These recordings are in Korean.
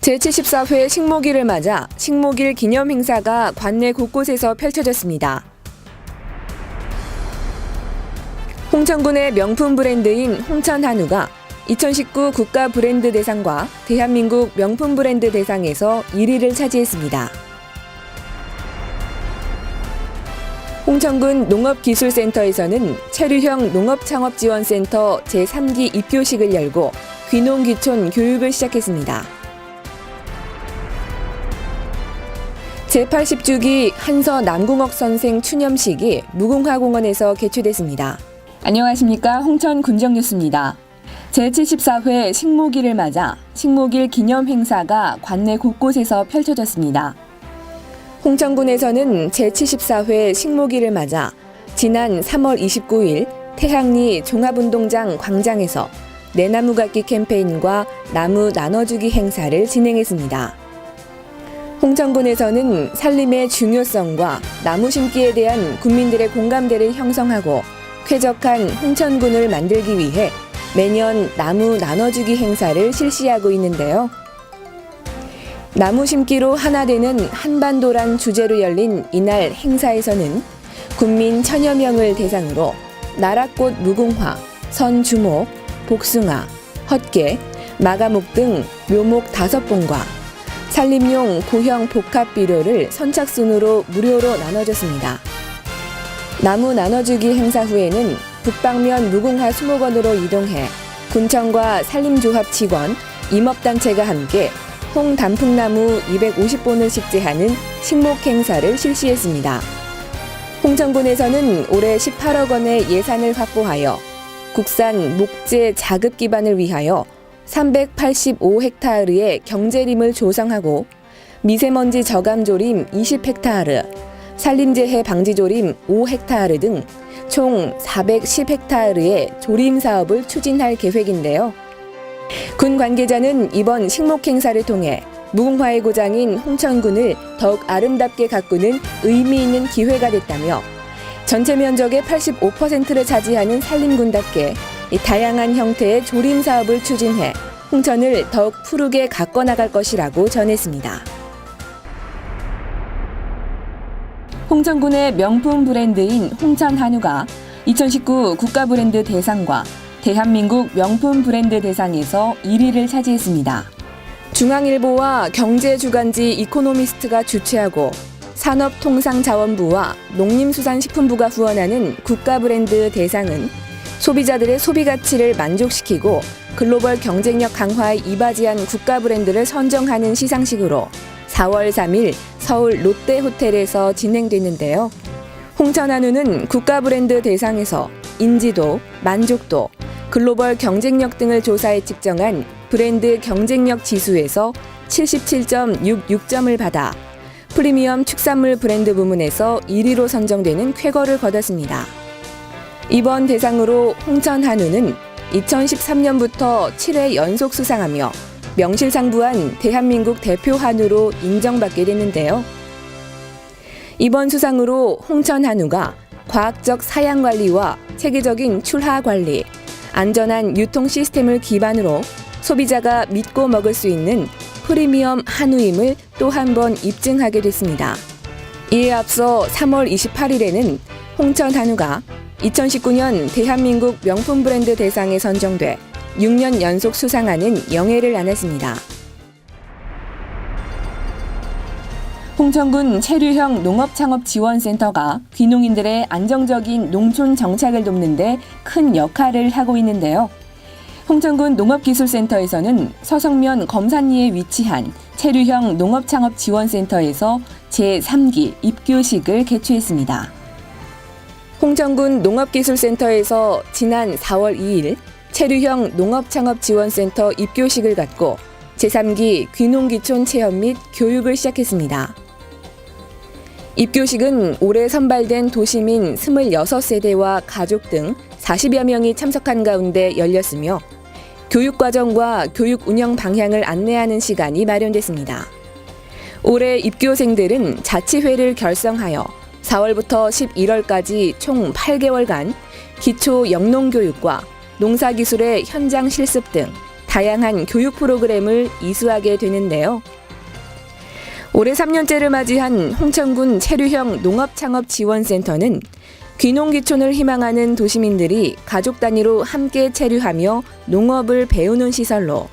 제74회 식목일을 맞아 식목일 기념 행사가 관내 곳곳에서 펼쳐졌습니다. 홍천군의 명품 브랜드인 홍천한우가 2019 국가 브랜드 대상과 대한민국 명품 브랜드 대상에서 1위를 차지했습니다. 홍천군 농업기술센터에서는 체류형 농업창업지원센터 제3기 입교식을 열고 귀농귀촌 교육을 시작했습니다. 제80주기 한서 남궁옥 선생 추념식이 무궁화공원에서 개최됐습니다. 안녕하십니까, 홍천 군정뉴스입니다. 제74회 식목일을 맞아 식목일 기념 행사가 관내 곳곳에서 펼쳐졌습니다. 홍천군에서는 제74회 식목일을 맞아 지난 3월 29일 태항리 종합운동장 광장에서 내나무 갖기 캠페인과 나무 나눠주기 행사를 진행했습니다. 홍천군에서는 산림의 중요성과 나무 심기에 대한 국민들의 공감대를 형성하고 쾌적한 홍천군을 만들기 위해 매년 나무 나눠주기 행사를 실시하고 있는데요. 나무 심기로 하나 되는 한반도란 주제로 열린 이날 행사에서는 국민 1000여 명을 대상으로 나랏꽃 무궁화, 선주목, 복숭아, 헛개, 마가목 등 묘목 5본과 산림용 고형 복합 비료를 선착순으로 무료로 나눠줬습니다. 나무 나눠주기 행사 후에는 북방면 무궁화 수목원으로 이동해 군청과 산림조합 직원, 임업단체가 함께 홍단풍나무 250본을 식재하는 식목 행사를 실시했습니다. 홍천군에서는 올해 18억 원의 예산을 확보하여 국산 목재 자급 기반을 위하여 385헥타르의 경제림을 조성하고 미세먼지 저감 조림 20헥타르, 산림재해 방지 조림 5헥타르 등 총 410헥타르의 조림 사업을 추진할 계획인데요. 군 관계자는 이번 식목 행사를 통해 무궁화의 고장인 홍천군을 더욱 아름답게 가꾸는 의미 있는 기회가 됐다며 전체 면적의 85%를 차지하는 산림군답게 다양한 형태의 조림 사업을 추진해 홍천을 더욱 푸르게 가꿔나갈 것이라고 전했습니다. 홍천군의 명품 브랜드인 홍천한우가 2019 국가 브랜드 대상과 대한민국 명품 브랜드 대상에서 1위를 차지했습니다. 중앙일보와 경제주간지 이코노미스트가 주최하고 산업통상자원부와 농림수산식품부가 후원하는 국가 브랜드 대상은 소비자들의 소비 가치를 만족시키고 글로벌 경쟁력 강화에 이바지한 국가 브랜드를 선정하는 시상식으로 4월 3일 서울 롯데호텔에서 진행됐는데요. 홍천한우는 국가 브랜드 대상에서 인지도, 만족도, 글로벌 경쟁력 등을 조사해 측정한 브랜드 경쟁력 지수에서 77.66점을 받아 프리미엄 축산물 브랜드 부문에서 1위로 선정되는 쾌거를 거뒀습니다. 이번 대상으로 홍천한우는 2013년부터 7회 연속 수상하며 명실상부한 대한민국 대표 한우로 인정받게 됐는데요. 이번 수상으로 홍천한우가 과학적 사양 관리와 체계적인 출하 관리, 안전한 유통 시스템을 기반으로 소비자가 믿고 먹을 수 있는 프리미엄 한우임을 또 한 번 입증하게 됐습니다. 이에 앞서 3월 28일에는 홍천한우가 2019년 대한민국 명품 브랜드 대상에 선정돼 6년 연속 수상하는 영예를 안았습니다. 홍천군 체류형 농업창업지원센터가 귀농인들의 안정적인 농촌 정착을 돕는 데 큰 역할을 하고 있는데요. 홍천군 농업기술센터에서는 서성면 검산리에 위치한 체류형 농업창업지원센터에서 제3기 입교식을 개최했습니다. 홍천군 농업기술센터에서 지난 4월 2일 체류형 농업창업지원센터 입교식을 갖고 제3기 귀농귀촌 체험 및 교육을 시작했습니다. 입교식은 올해 선발된 도시민 26세대와 가족 등 40여 명이 참석한 가운데 열렸으며 교육과정과 교육 운영 방향을 안내하는 시간이 마련됐습니다. 올해 입교생들은 자치회를 결성하여 4월부터 11월까지 총 8개월간 기초 영농교육과 농사기술의 현장 실습 등 다양한 교육 프로그램을 이수하게 되는데요. 올해 3년째를 맞이한 홍천군 체류형 농업창업지원센터는 귀농귀촌을 희망하는 도시민들이 가족 단위로 함께 체류하며 농업을 배우는 시설로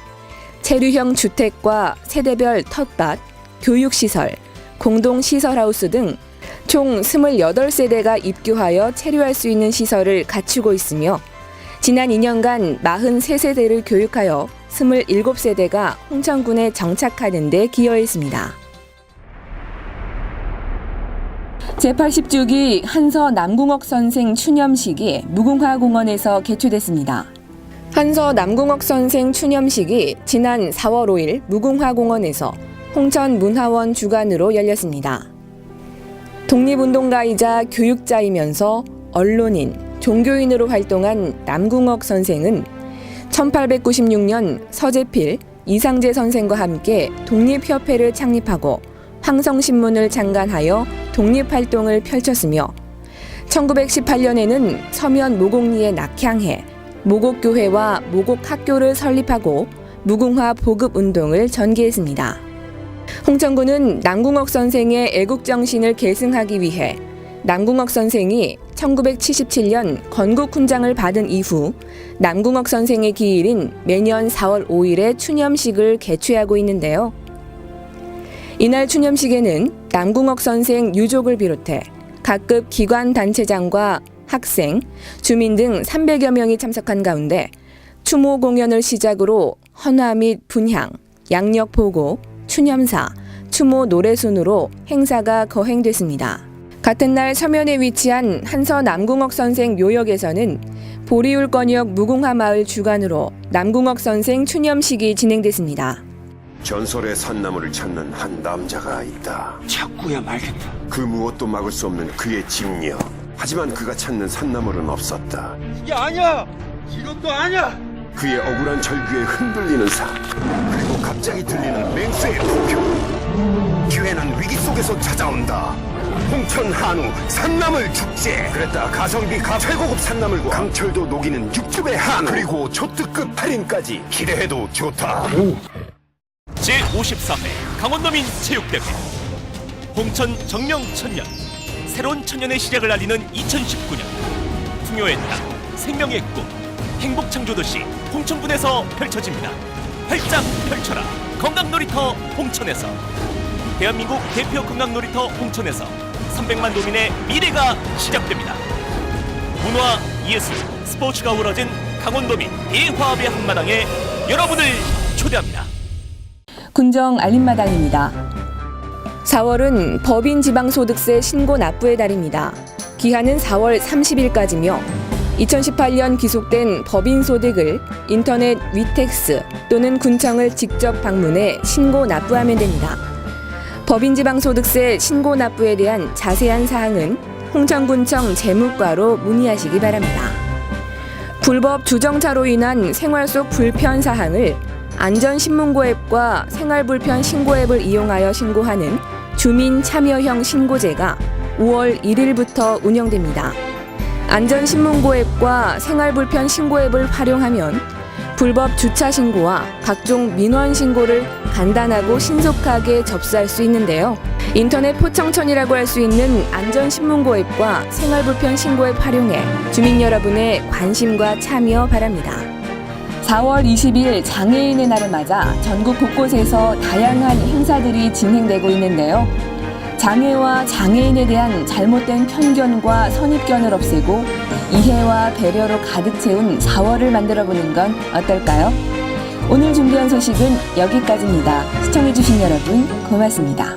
체류형 주택과 세대별 텃밭, 교육시설, 공동시설하우스 등 총 28세대가 입교하여 체류할 수 있는 시설을 갖추고 있으며 지난 2년간 43세대를 교육하여 27세대가 홍천군에 정착하는 데 기여했습니다. 제80주기 한서 남궁옥 선생 추념식이 무궁화공원에서 개최됐습니다. 한서 남궁옥 선생 추념식이 지난 4월 5일 무궁화공원에서 홍천문화원 주관으로 열렸습니다. 독립운동가이자 교육자이면서 언론인, 종교인으로 활동한 남궁옥 선생은 1896년 서재필, 이상재 선생과 함께 독립협회를 창립하고 황성신문을 창간하여 독립활동을 펼쳤으며 1918년에는 서면 모곡리에 낙향해 모곡교회와 모곡학교를 설립하고 무궁화 보급운동을 전개했습니다. 홍천군은 남궁옥 선생의 애국정신을 계승하기 위해 남궁옥 선생이 1977년 건국훈장을 받은 이후 남궁옥 선생의 기일인 매년 4월 5일에 추념식을 개최하고 있는데요. 이날 추념식에는 남궁옥 선생 유족을 비롯해 각급 기관단체장과 학생, 주민 등 300여 명이 참석한 가운데 추모 공연을 시작으로 헌화 및 분향, 양력 보고, 추념사, 추모 노래 순으로 행사가 거행됐습니다. 같은 날 서면에 위치한 한서 남궁옥 선생 묘역에서는 보리울권역 무궁화마을 주관으로 남궁옥 선생 추념식이 진행됐습니다. 전설의 산나무를 찾는 한 남자가 있다. 찾고야 말겠다. 그 무엇도 막을 수 없는 그의 직력. 하지만 그가 찾는 산나물은 없었다. 이게 아니야. 이것도 아니야. 그의 억울한 절규에 흔들리는 삶. 그리고 갑자기 들리는 맹수의 부교. 기회는 위기 속에서 찾아온다. 홍천 한우 산나물 축제. 그랬다 가성비 최고급 산나물과 강철도 녹이는 육즙의 한우. 그리고 초특급 할인까지 기대해도 좋다. 제53회 강원도민 체육대회 홍천 정명 천년 새로운 천년의 시작을 알리는 2019년 풍요의 땅, 생명의 꿈, 행복 창조도시 홍천군에서 펼쳐집니다. 활짝 펼쳐라 건강놀이터 홍천에서 대한민국 대표 건강놀이터 홍천에서 300만 도민의 미래가 시작됩니다. 문화, 예술, 스포츠가 어우러진 강원도민 대화합의 한마당에 여러분을 초대합니다. 군정 알림마당입니다. 4월은 법인 지방소득세 신고 납부의 달입니다. 기한은 4월 30일까지며 2018년 귀속된 법인 소득을 인터넷 위택스 또는 군청을 직접 방문해 신고 납부하면 됩니다. 법인 지방소득세 신고 납부에 대한 자세한 사항은 홍천군청 재무과로 문의하시기 바랍니다. 불법 주정차로 인한 생활 속 불편 사항을 안전신문고 앱과 생활불편 신고 앱을 이용하여 신고하는 주민 참여형 신고제가 5월 1일부터 운영됩니다. 안전신문고 앱과 생활불편 신고 앱을 활용하면 불법 주차 신고와 각종 민원 신고를 간단하고 신속하게 접수할 수 있는데요. 인터넷 포청천이라고 할 수 있는 안전신문고 앱과 생활불편 신고 앱 활용해 주민 여러분의 관심과 참여 바랍니다. 4월 20일 장애인의 날을 맞아 전국 곳곳에서 다양한 행사들이 진행되고 있는데요. 장애와 장애인에 대한 잘못된 편견과 선입견을 없애고 이해와 배려로 가득 채운 4월을 만들어보는 건 어떨까요? 오늘 준비한 소식은 여기까지입니다. 시청해주신 여러분 고맙습니다.